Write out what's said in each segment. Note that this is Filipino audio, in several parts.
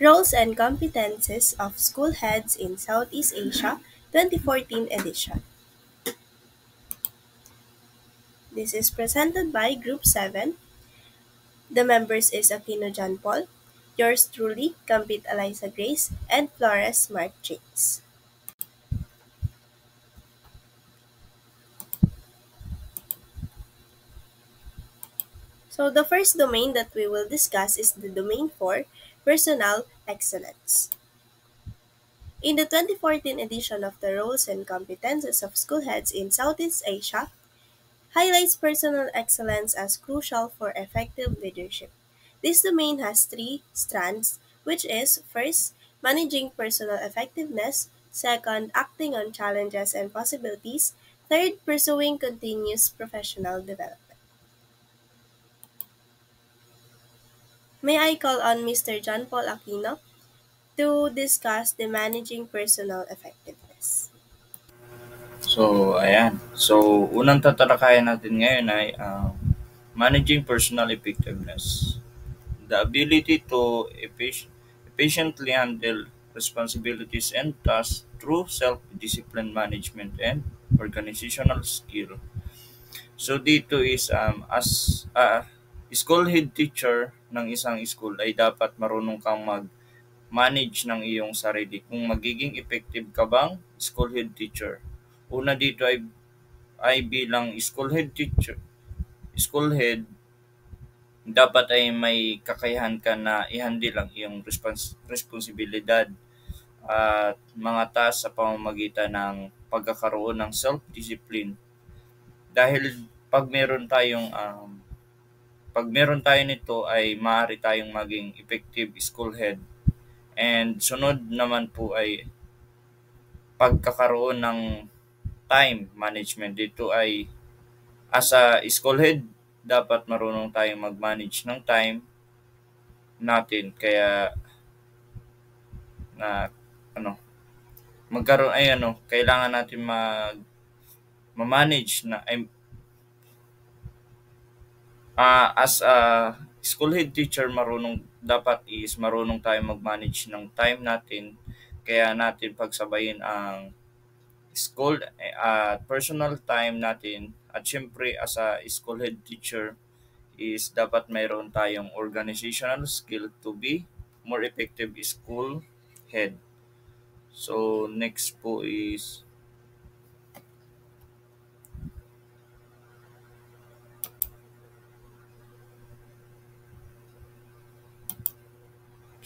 Roles and Competencies of School Heads in Southeast Asia 2014 edition. This is presented by Group 7. The members is Aquino John Paul, yours truly, Gambit Eliza Grace, and Flores Mark James. So the first domain that we will discuss is the domain for Personal Excellence. In the 2014 edition of the Roles and Competences of School Heads in Southeast Asia, highlights personal excellence as crucial for effective leadership. This domain has three strands, which is first, managing personal effectiveness, second, acting on challenges and possibilities, third, pursuing continuous professional development. May I call on Mr. John Paul Aquino to discuss the managing personal effectiveness. So, ayan. So, unang tatalakayan natin ngayon ay managing personal effectiveness. The ability to efficiently handle responsibilities and tasks through self-discipline management and organizational skill. So, dito is as a school head teacher ng isang school ay dapat marunong kang manage ng iyong sarili kung magiging effective ka bang school head teacher. Una dito ay bilang school head, dapat ay may kakayahan ka na i-handle ang iyong responsibilidad at mga task sa pamamagitan ng pagkakaroon ng self-discipline. Dahil pag meron tayong pag meron tayo nito ay maaari tayong maging effective school head. And sunod naman po ay pagkakaroon ng time management. Dito ay as a school head, dapat marunong tayong mag-manage ng time natin. Kaya na ano, magkaroon ay kailangan natin ma-manage na as a school head teacher, marunong tayong mag-manage ng time natin. Kaya natin pagsabayin ang school at personal time natin. At syempre as a school head teacher is dapat mayroon tayong organizational skill to be more effective school head. So next po is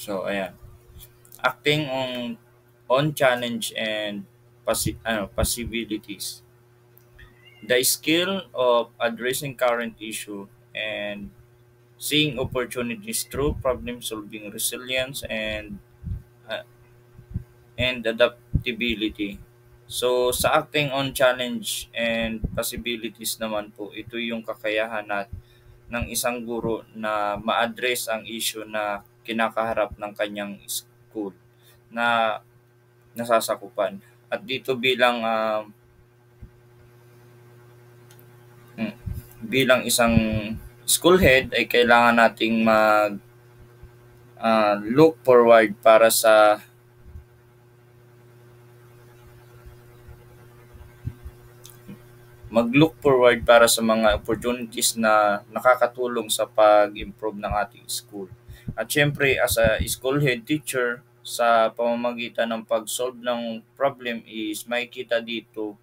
ayan. Acting on challenge and possibilities. The skill of addressing current issue and seeing opportunities through problem solving, resilience uh, and adaptability. So sa acting on challenge and possibilities naman po, ito yung kakayahan ng isang guro na ma-address ang issue na kinakaharap ng kanyang school na nasasakupan. At dito bilang isang school head ay kailangan nating look forward para sa mag-look forward para sa mga opportunities na nakakatulong sa pag-improve ng ating school. At syempre, as a school head teacher, sa pamamagitan ng pag-solve ng problem is makikita dito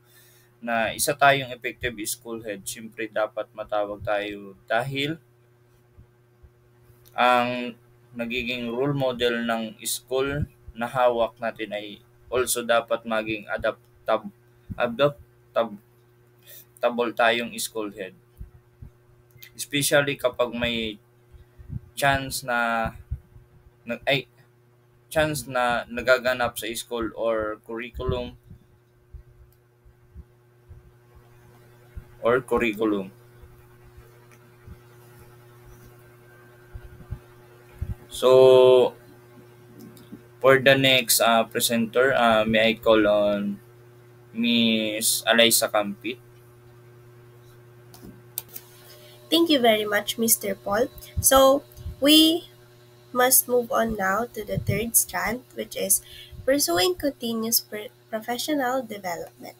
na isa tayong effective school head. Syempre, dapat matawag tayo dahil ang nagiging role model ng school na hawak natin ay also dapat maging adaptable tayong school head. Especially kapag may chance na ay chance na nagaganap sa school or curriculum. So for the next presenter, may I call on Miss Eliza Campit. Thank you very much, Mr. Paul. So, we must move on now to the third strand, which is pursuing continuous professional development.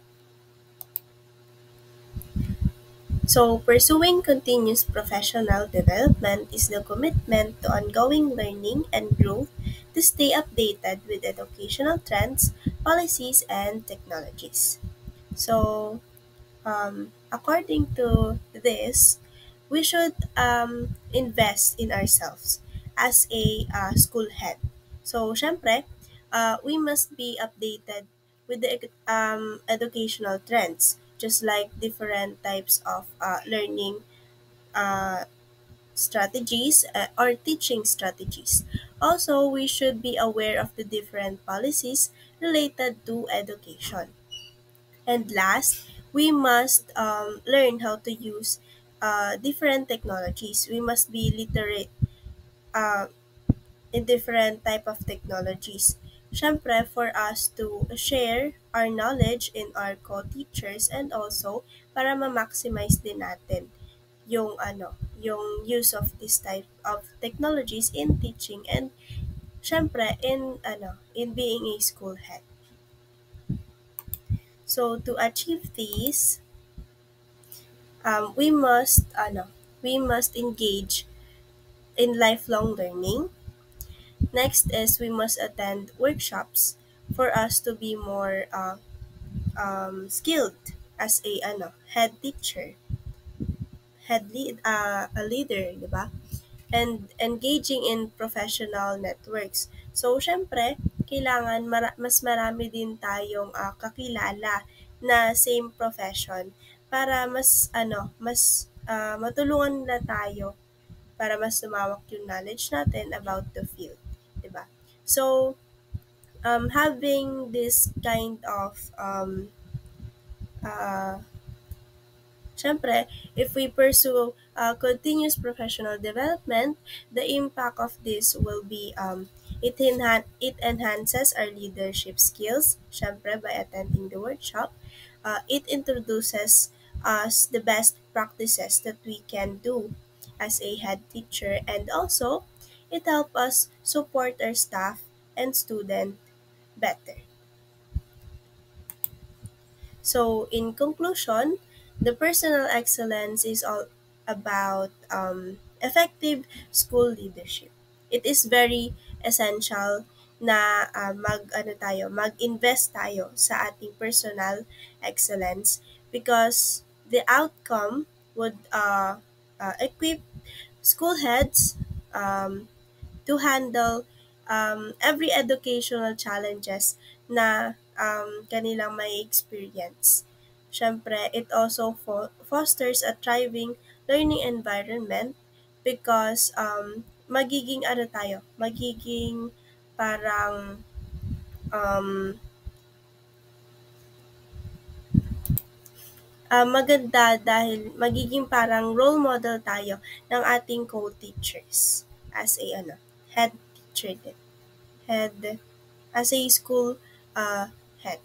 So, pursuing continuous professional development is the commitment to ongoing learning and growth to stay updated with educational trends, policies, and technologies. So, according to this, we should invest in ourselves as a school head. So, syempre, we must be updated with the educational trends, just like different types of learning uh, strategies or teaching strategies. Also, we should be aware of the different policies related to education. And last, we must learn how to use different technologies. We must be literate uh, in different type of technologies. Siyempre, for us to share our knowledge in our co-teachers and also para ma-maximize din natin yung yung use of this type of technologies in teaching and syempre in being a school head. So to achieve these, we must engage in lifelong learning. Next is we must attend workshops for us to be more skilled as head teacher, a leader, di ba? And engaging in professional networks. So, syempre, kailangan mas marami din tayong kakilala na same profession para mas matulungan na tayo para mas lumawak yung knowledge natin about the field, 'di ba? So, having this kind of uh, Siyempre, if we pursue continuous professional development, the impact of this will be it enhances our leadership skills, siyempre by attending the workshop. It introduces us the best practices that we can do as a head teacher, and also it helps us support our staff and student better. So, in conclusion, the personal excellence is all about effective school leadership. It is very essential na mag-invest tayo sa ating personal excellence because the outcome would equip school heads um, to handle every educational challenges na kanilang may experience. Siyempre, it also fosters a thriving learning environment because magiging parang um, maganda dahil magiging parang role model tayo ng ating co-teachers as a head teacher din. Head as a school head.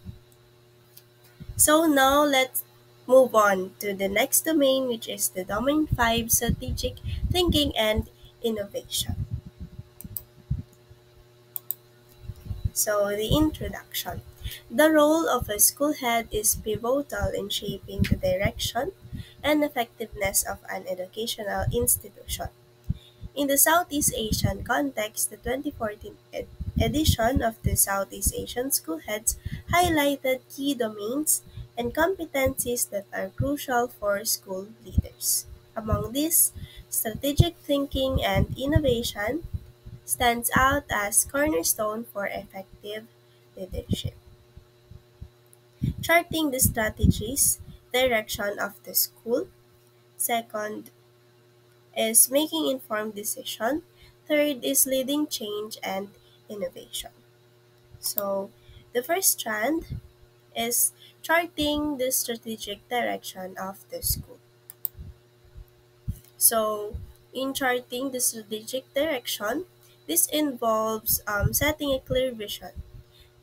So now let's move on to the next domain, which is the domain 5, strategic thinking and innovation. So the introduction. The role of a school head is pivotal in shaping the direction and effectiveness of an educational institution. In the Southeast Asian context, the 2014 edition of the Southeast Asian School Heads highlighted key domains and competencies that are crucial for school leaders. Among these, strategic thinking and innovation stands out as cornerstone for effective leadership. Charting the strategies, direction of the school. Second is making informed decision. Third is leading change and innovation. So the first strand is charting the strategic direction of the school. So in charting the strategic direction, this involves setting a clear vision,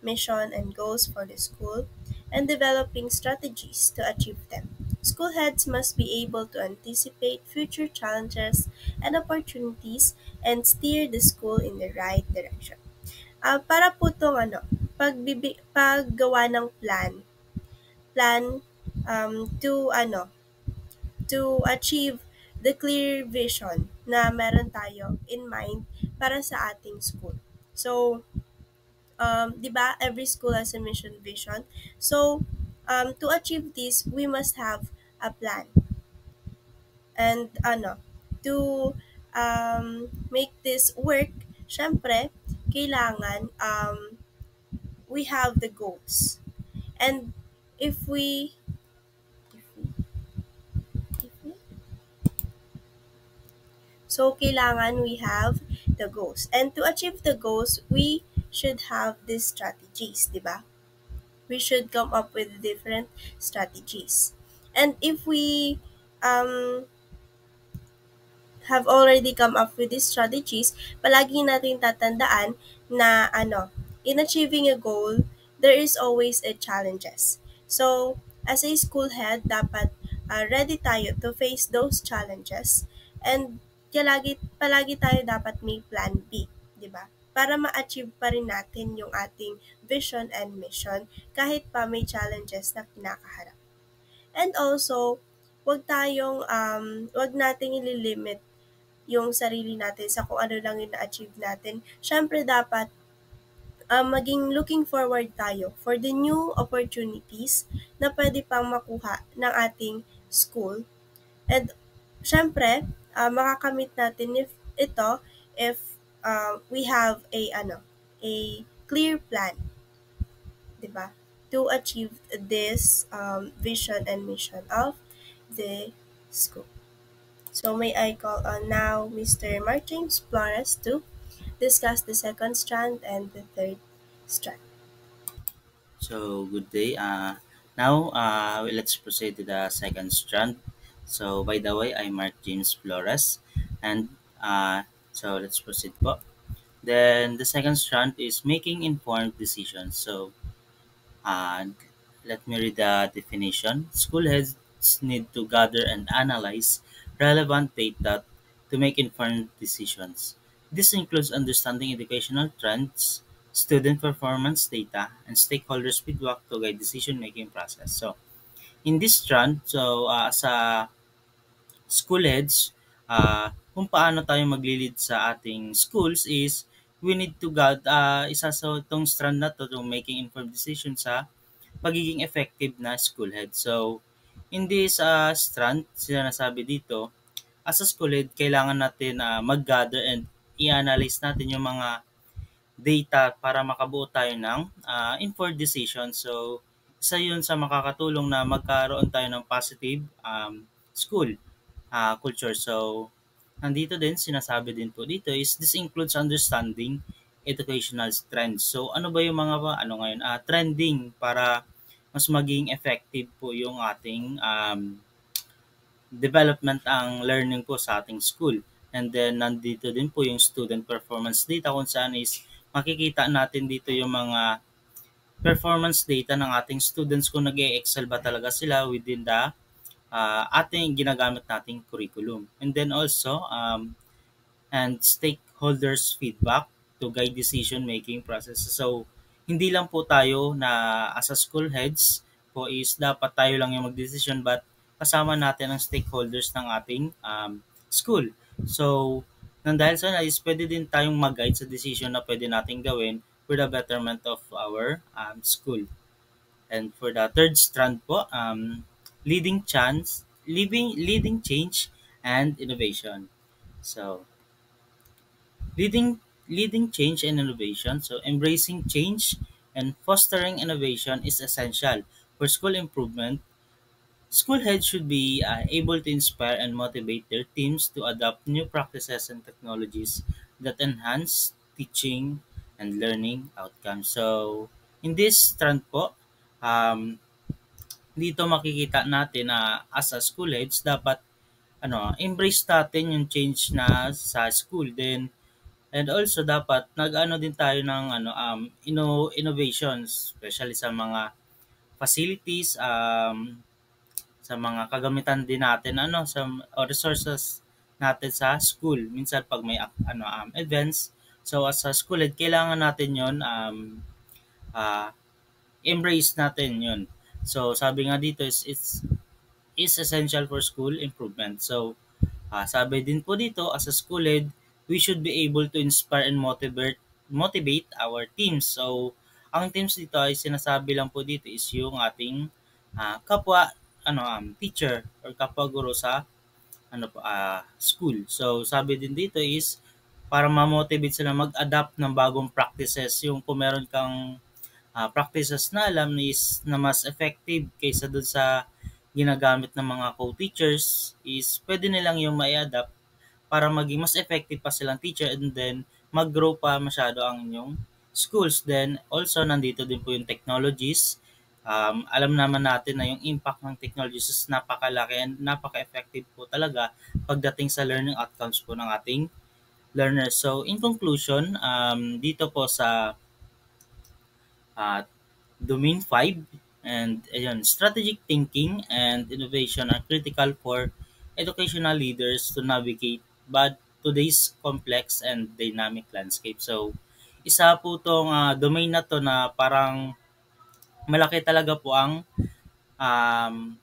mission, and goals for the school and developing strategies to achieve them. School heads must be able to anticipate future challenges and opportunities and steer the school in the right direction. Para po itong paggawa ng plan to to achieve the clear vision na meron tayo in mind para sa ating school. So, 'di ba, every school has a mission vision. So, to achieve this, we must have a plan. And to make this work, syempre, kailangan we have the goals. And if we if we, if we so kailangan we have the goals. And to achieve the goals, we should have these strategies, 'di ba? We should come up with different strategies. And if we um, have already come up with these strategies, palagi natin tatandaan na in achieving a goal, there is always a challenges. So, as a school head, dapat ready tayo to face those challenges, and palagi tayo dapat may plan B, di ba? Para ma-achieve pa rin natin yung ating vision and mission kahit pa may challenges na kinakaharap. And also, wag nating ililimit yung sarili natin sa kung ano lang yung na-achieve natin. Siyempre dapat maging looking forward tayo for the new opportunities na pwede pang makuha ng ating school. And siyempre, makakamit natin if we have a clear plan, 'di ba? To achieve this vision and mission of the school. So may I call on now Mr. Martins Flores to discuss the second strand and the third strand. So, good day. Now, let's proceed to the second strand. So, by the way, I'm Mark James Flores. And let's proceed po. Then, the second strand is making informed decisions. So, let me read the definition. School heads need to gather and analyze relevant data to make informed decisions. This includes understanding educational trends, student performance data, and stakeholders' feedback to guide decision-making process. So, in this strand, as a school heads, kung paano tayo maglilid sa ating schools is we need to isa sa itong strand na to making informed decision sa pagiging effective na school head. So, in this strand, sinasabi dito, as a school head, kailangan natin mag-gather and i-analyze natin yung mga data para makabuo tayo ng informed decision. So, isa yun sa makakatulong na magkaroon tayo ng positive school culture. So, nandito din, sinasabi din po dito is this includes understanding educational trends. So, ano ba yung mga trending para mas maging effective po yung ating development ang learning po sa ating school. And then, nandito din po yung student performance data kung saan is makikita natin dito yung mga performance data ng ating students kung nag-e-excel ba talaga sila within the ating ginagamit nating curriculum. And then also, and stakeholders feedback to guide decision-making process. So, hindi lang po tayo na as a school heads po is dapat tayo lang yung mag-decision but kasama natin ang stakeholders ng ating school. So, nang dahil sa is pwede din tayong mag-guide sa decision na pwede nating gawin for the betterment of our school. And for the third strand po, leading change and innovation. So, leading change and innovation. So, embracing change and fostering innovation is essential for school improvement. School heads should be able to inspire and motivate their teams to adopt new practices and technologies that enhance teaching and learning outcomes. So, in this strand po, dito makikita natin na as a school heads, dapat embrace natin yung change na sa school din. And also dapat nag-ano din tayo ng innovations, especially sa mga facilities, sa mga kagamitan din natin sa o resources natin sa school. Minsan pag may events, so as a school head, kailangan natin 'yon ah, embrace natin 'yon. So sabi nga dito is essential for school improvement. So sabi din po dito, as a school head, we should be able to inspire and motivate our teams. So, ang teams dito ay sinasabi lang po dito is yung ating kapwa teacher or kapwa guro sa school. So, sabi din dito is para ma-motivate sila mag-adapt ng bagong practices. Yung kung meron kang practices na alam is na mas effective kaysa dun sa ginagamit ng mga co-teachers is pwede nilang yung mai-adapt para maging mas effective pa silang teacher and then mag-grow pa masyado ang inyong schools. Then also nandito din po yung technologies. Alam naman natin na yung impact ng technologies is napakalaki and napaka-effective po talaga pagdating sa learning outcomes po ng ating learners. So in conclusion, dito po sa Domain 5 and ayun, strategic thinking and innovation are critical for educational leaders to navigate but today's complex and dynamic landscape. So, isa po tong domain na to na parang malaki talaga po ang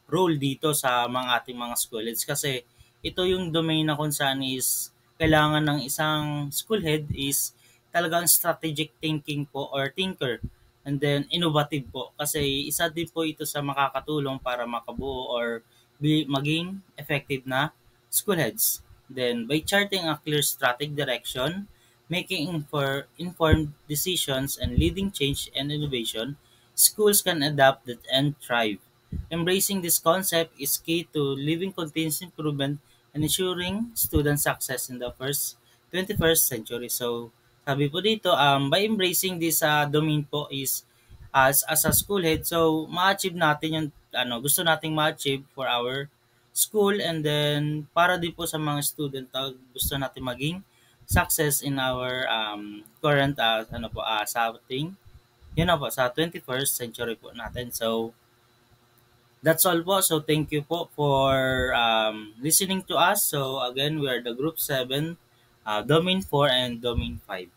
role dito sa ating mga school heads kasi ito yung domain na kung saan is kailangan ng isang school head is talagang strategic thinking po or thinker and then innovative po kasi isa din po ito sa makakatulong para makabuo or maging effective na school heads. Then by charting a clear strategic direction, making informed decisions and leading change and innovation, schools can adapt and thrive. Embracing this concept is key to living continuous improvement and ensuring student success in the 21st century. So, sabi po dito, by embracing this domain po is as a school head, so ma-achieve natin yung gusto nating ma-achieve for our school and then para din po sa mga student gusto natin maging success in our current sa ating yun na po sa 21st century po natin. So that's all po. So thank you po for listening to us. So again, we are the group 7, domain 4 and domain 5.